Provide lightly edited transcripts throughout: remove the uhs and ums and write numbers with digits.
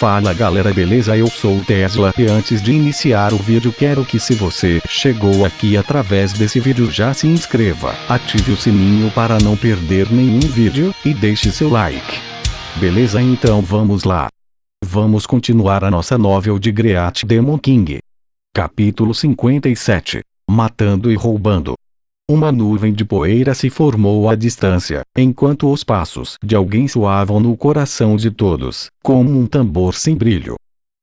Fala galera, beleza? Eu sou o Tesla e antes de iniciar o vídeo quero que, se você chegou aqui através desse vídeo, já se inscreva, ative o sininho para não perder nenhum vídeo e deixe seu like. Beleza? Então vamos lá. Vamos continuar a nossa novel de Great Demon King. Capítulo 57. Matando e roubando. Uma nuvem de poeira se formou à distância, enquanto os passos de alguém soavam no coração de todos, como um tambor sem brilho.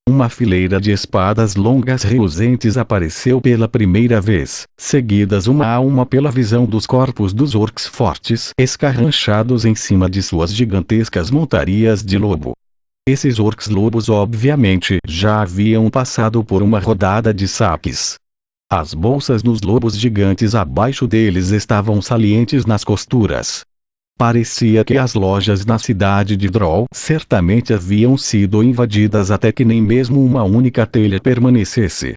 Uma fileira de espadas longas reluzentes apareceu pela primeira vez, seguidas uma a uma pela visão dos corpos dos orcs fortes escarranchados em cima de suas gigantescas montarias de lobo. Esses orcs lobos obviamente já haviam passado por uma rodada de saques. As bolsas nos lobos gigantes abaixo deles estavam salientes nas costuras. Parecia que as lojas na cidade de Droll certamente haviam sido invadidas até que nem mesmo uma única telha permanecesse.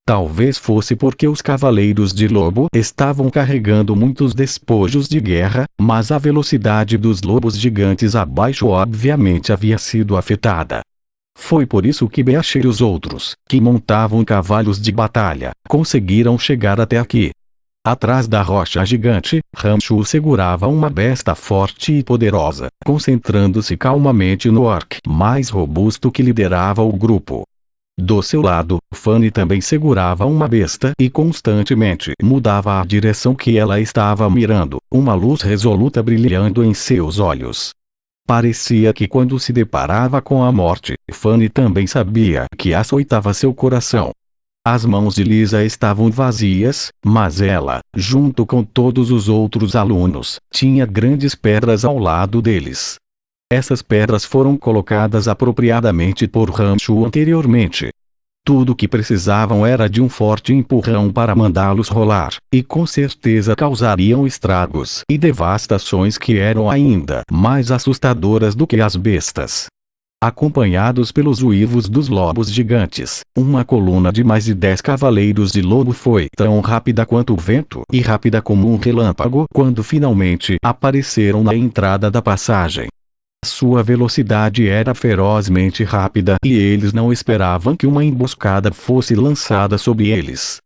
Talvez fosse porque os cavaleiros de lobo estavam carregando muitos despojos de guerra, mas a velocidade dos lobos gigantes abaixo obviamente havia sido afetada. Foi por isso que Beash e os outros, que montavam cavalos de batalha, conseguiram chegar até aqui. Atrás da rocha gigante, Ramshu segurava uma besta forte e poderosa, concentrando-se calmamente no orc mais robusto que liderava o grupo. Do seu lado, Fanny também segurava uma besta e constantemente mudava a direção que ela estava mirando, uma luz resoluta brilhando em seus olhos. Parecia que quando se deparava com a morte, Fanny também sabia que açoitava seu coração. As mãos de Lisa estavam vazias, mas ela, junto com todos os outros alunos, tinha grandes pedras ao lado deles. Essas pedras foram colocadas apropriadamente por Ramshu anteriormente. Tudo o que precisavam era de um forte empurrão para mandá-los rolar, e com certeza causariam estragos e devastações que eram ainda mais assustadoras do que as bestas. Acompanhados pelos uivos dos lobos gigantes, uma coluna de mais de 10 cavaleiros de lobo foi tão rápida quanto o vento e rápida como um relâmpago quando finalmente apareceram na entrada da passagem. Sua velocidade era ferozmente rápida e eles não esperavam que uma emboscada fosse lançada sobre eles.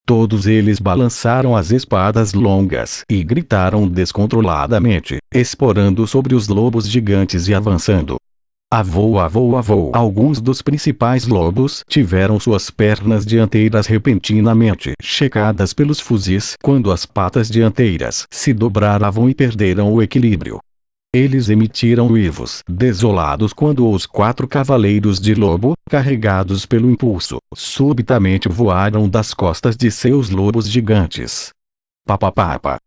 Todos eles balançaram as espadas longas e gritaram descontroladamente, esporando sobre os lobos gigantes e avançando. Avô, avô, avô! Alguns dos principais lobos tiveram suas pernas dianteiras repentinamente checadas pelos fuzis quando as patas dianteiras se dobravam e perderam o equilíbrio. Eles emitiram uivos desolados quando os 4 cavaleiros de lobo, carregados pelo impulso, subitamente voaram das costas de seus lobos gigantes. Papapapa!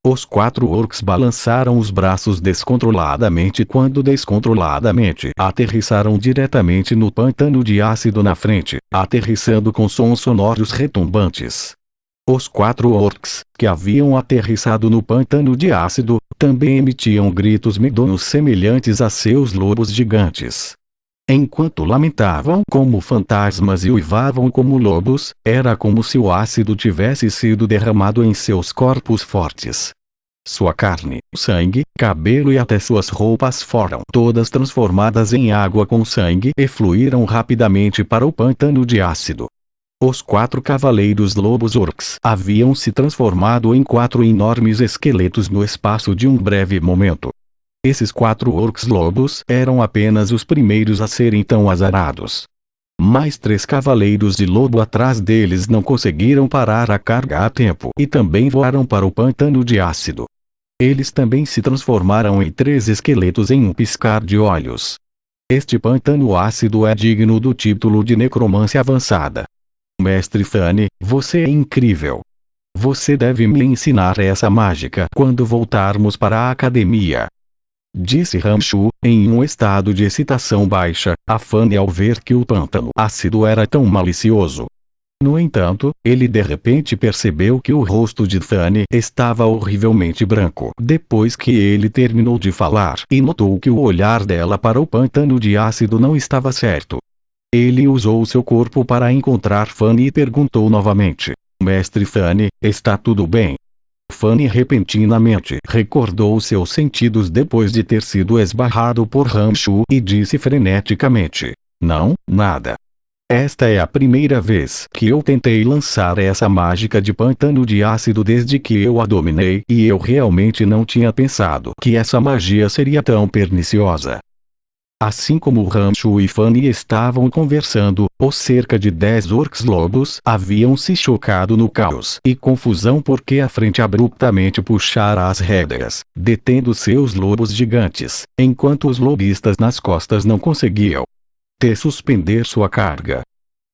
Os 4 orcs balançaram os braços descontroladamente quando descontroladamente aterrissaram diretamente no pântano de ácido na frente, aterrissando com sons sonoros retumbantes. Os 4 orcs, que haviam aterrissado no pântano de ácido, também emitiam gritos medonhos semelhantes a seus lobos gigantes. Enquanto lamentavam como fantasmas e uivavam como lobos, era como se o ácido tivesse sido derramado em seus corpos fortes. Sua carne, sangue, cabelo e até suas roupas foram todas transformadas em água com sangue e fluíram rapidamente para o pântano de ácido. Os 4 cavaleiros lobos orcs haviam se transformado em 4 enormes esqueletos no espaço de um breve momento. Esses 4 orcs lobos eram apenas os primeiros a serem tão azarados. Mais 3 cavaleiros de lobo atrás deles não conseguiram parar a carga a tempo e também voaram para o pântano de ácido. Eles também se transformaram em 3 esqueletos em um piscar de olhos. Este pântano ácido é digno do título de necromância avançada. Mestre Fanny, você é incrível. Você deve me ensinar essa mágica quando voltarmos para a academia. Disse Ramshu, em um estado de excitação baixa, a Fanny ao ver que o pântano ácido era tão malicioso. No entanto, ele de repente percebeu que o rosto de Fanny estava horrivelmente branco depois que ele terminou de falar e notou que o olhar dela para o pântano de ácido não estava certo. Ele usou seu corpo para encontrar Fanny e perguntou novamente: Mestre Fanny, está tudo bem? Fanny repentinamente recordou seus sentidos depois de ter sido esbarrado por Ramshu e disse freneticamente: Não, nada. Esta é a primeira vez que eu tentei lançar essa mágica de pântano de ácido desde que eu a dominei e eu realmente não tinha pensado que essa magia seria tão perniciosa. Assim como Rancho e Fanny estavam conversando, os cerca de 10 orcs lobos haviam se chocado no caos e confusão porque a frente abruptamente puxara as rédeas, detendo seus lobos gigantes, enquanto os lobistas nas costas não conseguiam suspender sua carga.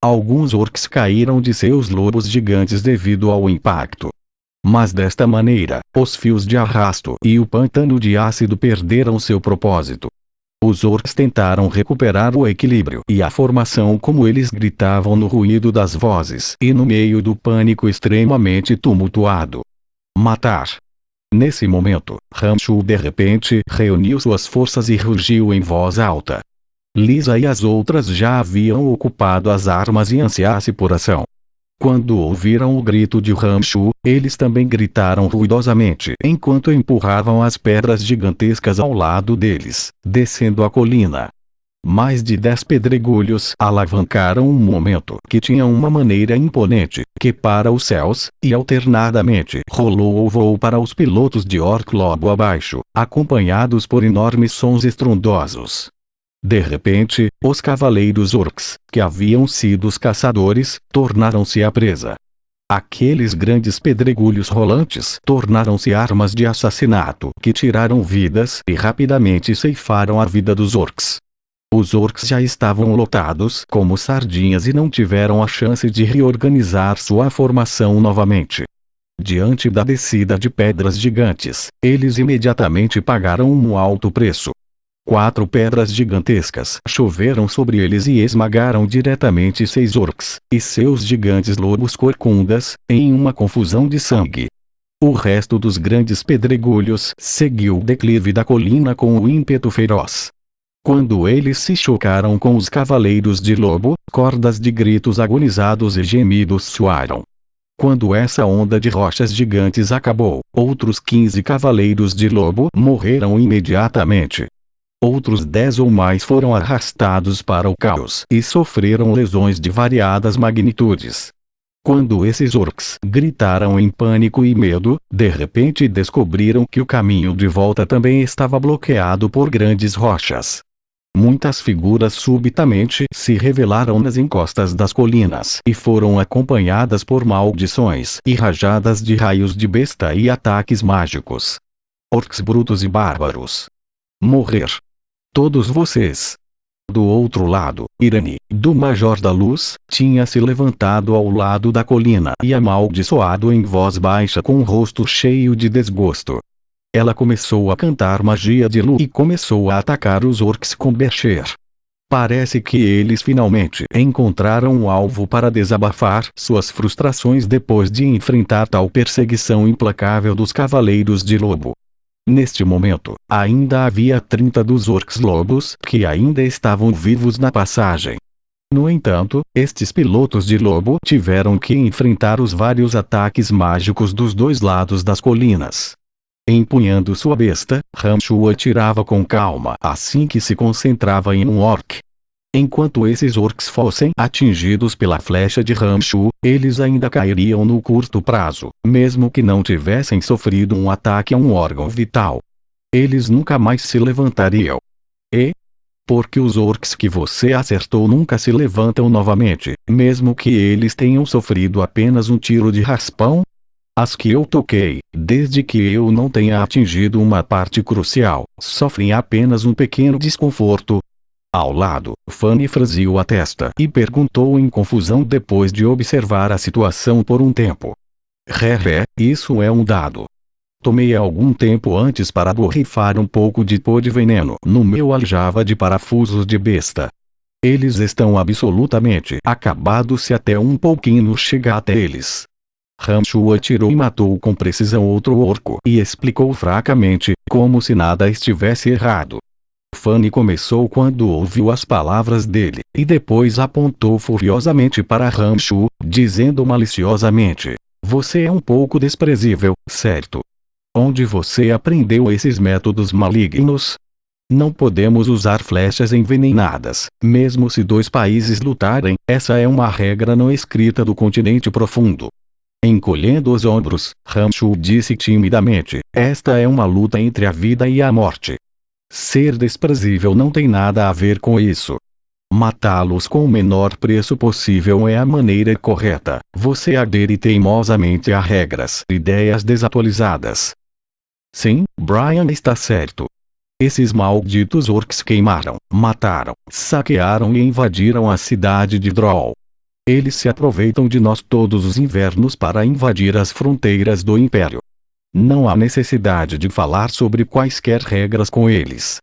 Alguns orcs caíram de seus lobos gigantes devido ao impacto. Mas desta maneira, os fios de arrasto e o pântano de ácido perderam seu propósito. Os orcs tentaram recuperar o equilíbrio e a formação como eles gritavam no ruído das vozes e no meio do pânico extremamente tumultuado. Matar! Nesse momento, Rancho de repente reuniu suas forças e rugiu em voz alta. Lisa e as outras já haviam ocupado as armas e ansiasse por ação. Quando ouviram o grito de Rancho, eles também gritaram ruidosamente enquanto empurravam as pedras gigantescas ao lado deles, descendo a colina. Mais de 10 pedregulhos alavancaram um momento que tinha uma maneira imponente, que para os céus, e alternadamente rolou ou voou para os pilotos de orc logo abaixo, acompanhados por enormes sons estrondosos. De repente, os cavaleiros orcs, que haviam sido os caçadores, tornaram-se a presa. Aqueles grandes pedregulhos rolantes tornaram-se armas de assassinato que tiraram vidas e rapidamente ceifaram a vida dos orcs. Os orcs já estavam lotados como sardinhas e não tiveram a chance de reorganizar sua formação novamente. Diante da descida de pedras gigantes, eles imediatamente pagaram um alto preço. 4 pedras gigantescas choveram sobre eles e esmagaram diretamente 6 orcs, e seus gigantes lobos corcundas, em uma confusão de sangue. O resto dos grandes pedregulhos seguiu o declive da colina com o ímpeto feroz. Quando eles se chocaram com os cavaleiros de lobo, cordas de gritos agonizados e gemidos soaram. Quando essa onda de rochas gigantes acabou, outros 15 cavaleiros de lobo morreram imediatamente. Outros 10 ou mais foram arrastados para o caos e sofreram lesões de variadas magnitudes. Quando esses orcs gritaram em pânico e medo, de repente descobriram que o caminho de volta também estava bloqueado por grandes rochas. Muitas figuras subitamente se revelaram nas encostas das colinas e foram acompanhadas por maldições e rajadas de raios de besta e ataques mágicos. Orcs brutos e bárbaros. Morrer. Todos vocês. Do outro lado, Irani, do Major da Luz, tinha se levantado ao lado da colina e amaldiçoado em voz baixa com o rosto cheio de desgosto. Ela começou a cantar magia de Lu e começou a atacar os orcs com Becher. Parece que eles finalmente encontraram um alvo para desabafar suas frustrações depois de enfrentar tal perseguição implacável dos cavaleiros de lobo. Neste momento, ainda havia 30 dos orcs lobos que ainda estavam vivos na passagem. No entanto, estes pilotos de lobo tiveram que enfrentar os vários ataques mágicos dos dois lados das colinas. Empunhando sua besta, Rancho atirava com calma assim que se concentrava em um orc. Enquanto esses orcs fossem atingidos pela flecha de Rancho, eles ainda cairiam no curto prazo, mesmo que não tivessem sofrido um ataque a um órgão vital. Eles nunca mais se levantariam. E? Porque os orcs que você acertou nunca se levantam novamente, mesmo que eles tenham sofrido apenas um tiro de raspão? As que eu toquei, desde que eu não tenha atingido uma parte crucial, sofrem apenas um pequeno desconforto. Ao lado, Fanny franziu a testa e perguntou em confusão depois de observar a situação por um tempo. Isso é um dado. Tomei algum tempo antes para borrifar um pouco de pó de veneno no meu aljava de parafusos de besta. Eles estão absolutamente acabados se até um pouquinho chegar até eles. Rancho atirou e matou com precisão outro orco e explicou fracamente, como se nada estivesse errado. Fanny começou quando ouviu as palavras dele, e depois apontou furiosamente para Rancho, dizendo maliciosamente: "Você é um pouco desprezível, certo? Onde você aprendeu esses métodos malignos?" Não podemos usar flechas envenenadas, mesmo se dois países lutarem. Essa é uma regra não escrita do continente profundo. Encolhendo os ombros, Ramshu disse timidamente: esta é uma luta entre a vida e a morte. Ser desprezível não tem nada a ver com isso. Matá-los com o menor preço possível é a maneira correta. Você adere teimosamente a regras, ideias desatualizadas. Sim, Brian está certo. Esses malditos orcs queimaram, mataram, saquearam e invadiram a cidade de Droll. Eles se aproveitam de nós todos os invernos para invadir as fronteiras do Império. Não há necessidade de falar sobre quaisquer regras com eles.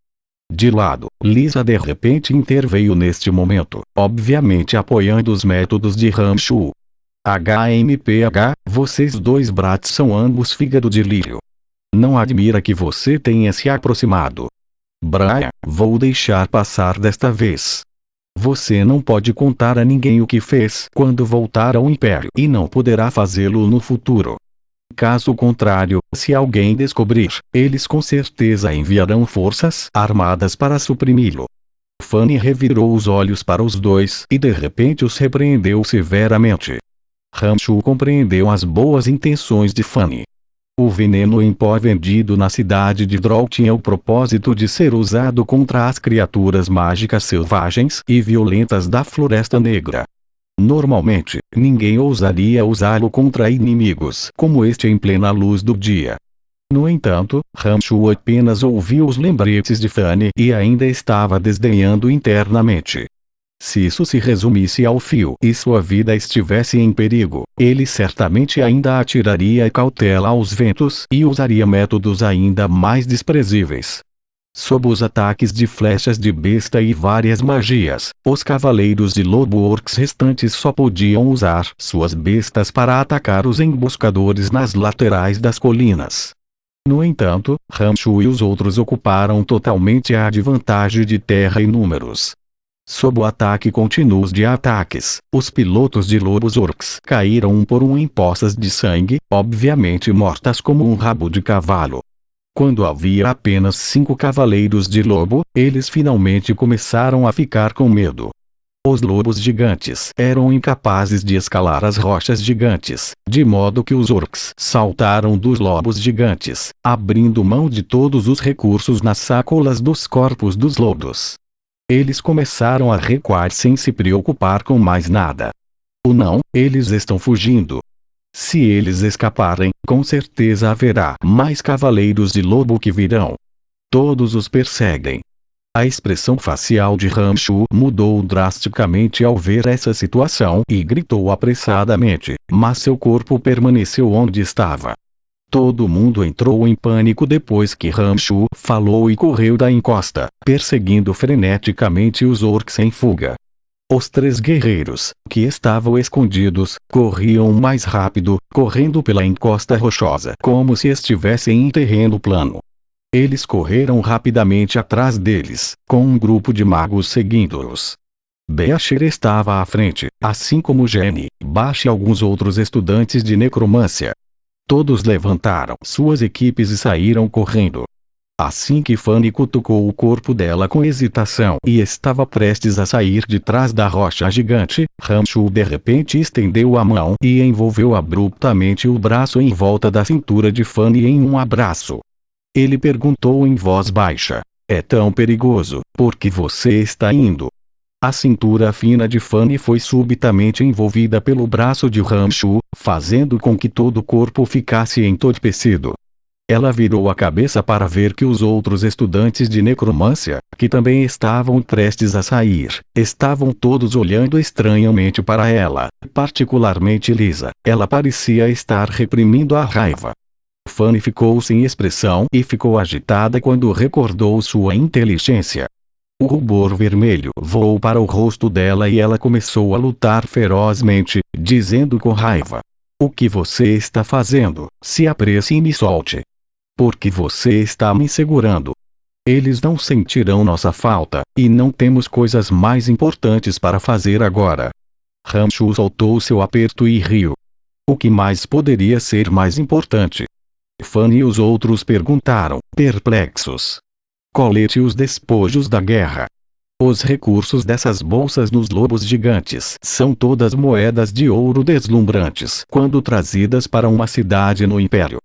De lado, Lisa de repente interveio neste momento, obviamente apoiando os métodos de Ramshu. HMPH, vocês dois brats são ambos fígado de lírio. Não admira que você tenha se aproximado. Brian, vou deixar passar desta vez. Você não pode contar a ninguém o que fez quando voltar ao Império e não poderá fazê-lo no futuro. Caso contrário, se alguém descobrir, eles com certeza enviarão forças armadas para suprimi-lo. Fanny revirou os olhos para os dois e de repente os repreendeu severamente. Ramshu compreendeu as boas intenções de Fanny. O veneno em pó vendido na cidade de Droll tinha o propósito de ser usado contra as criaturas mágicas selvagens e violentas da Floresta Negra. Normalmente, ninguém ousaria usá-lo contra inimigos como este em plena luz do dia. No entanto, Ramshu apenas ouviu os lembretes de Fanny e ainda estava desdenhando internamente. Se isso se resumisse ao fio e sua vida estivesse em perigo, ele certamente ainda atiraria cautela aos ventos e usaria métodos ainda mais desprezíveis. Sob os ataques de flechas de besta e várias magias, os cavaleiros de lobo orcs restantes só podiam usar suas bestas para atacar os emboscadores nas laterais das colinas. No entanto, Ramshu e os outros ocuparam totalmente a desvantagem de terra e números. Sob o ataque contínuo de ataques, os pilotos de lobos orcs caíram um por um em poças de sangue, obviamente mortas como um rabo de cavalo. Quando havia apenas 5 cavaleiros de lobo, eles finalmente começaram a ficar com medo. Os lobos gigantes eram incapazes de escalar as rochas gigantes, de modo que os orcs saltaram dos lobos gigantes, abrindo mão de todos os recursos nas sacolas dos corpos dos lobos. Eles começaram a recuar sem se preocupar com mais nada. Ou não, eles estão fugindo. Se eles escaparem, com certeza haverá mais cavaleiros de lobo que virão. Todos os perseguem. A expressão facial de Ramshu mudou drasticamente ao ver essa situação e gritou apressadamente, mas seu corpo permaneceu onde estava. Todo mundo entrou em pânico depois que Ramshu falou e correu da encosta, perseguindo freneticamente os orcs em fuga. Os 3 guerreiros, que estavam escondidos, corriam mais rápido, correndo pela encosta rochosa como se estivessem em terreno plano. Eles correram rapidamente atrás deles, com um grupo de magos seguindo-os. Beasher estava à frente, assim como Jenny, Bash e alguns outros estudantes de necromância. Todos levantaram suas equipes e saíram correndo. Assim que Fanny cutucou o corpo dela com hesitação e estava prestes a sair de trás da rocha gigante, Ramshu de repente estendeu a mão e envolveu abruptamente o braço em volta da cintura de Fanny em um abraço. Ele perguntou em voz baixa: é tão perigoso, por que você está indo? A cintura fina de Fanny foi subitamente envolvida pelo braço de Ramshu, fazendo com que todo o corpo ficasse entorpecido. Ela virou a cabeça para ver que os outros estudantes de necromância, que também estavam prestes a sair, estavam todos olhando estranhamente para ela, particularmente Lisa. Ela parecia estar reprimindo a raiva. Fanny ficou sem expressão e ficou agitada quando recordou sua inteligência. O rubor vermelho voou para o rosto dela e ela começou a lutar ferozmente, dizendo com raiva: o que você está fazendo? Se apresse e me solte. Por que você está me segurando? Eles não sentirão nossa falta, e não temos coisas mais importantes para fazer agora. Ramshu soltou seu aperto e riu. O que mais poderia ser mais importante? Fanny e os outros perguntaram, perplexos. Colete os despojos da guerra. Os recursos dessas bolsas nos lobos gigantes são todas moedas de ouro deslumbrantes quando trazidas para uma cidade no Império.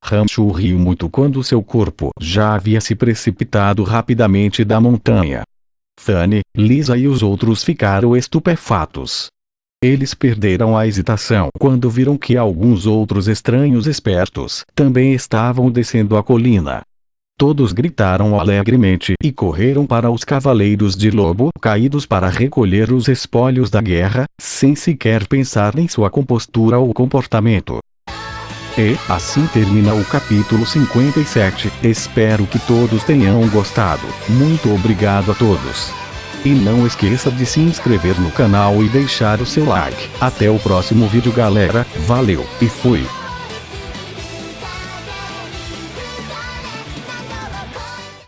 Rancho riu muito quando seu corpo já havia se precipitado rapidamente da montanha. Thane, Lisa e os outros ficaram estupefatos. Eles perderam a hesitação quando viram que alguns outros estranhos espertos também estavam descendo a colina. Todos gritaram alegremente e correram para os cavaleiros de lobo caídos para recolher os espólios da guerra, sem sequer pensar em sua compostura ou comportamento. E assim termina o capítulo 57. Espero que todos tenham gostado. Muito obrigado a todos. E não esqueça de se inscrever no canal e deixar o seu like. Até o próximo vídeo, galera. Valeu e fui.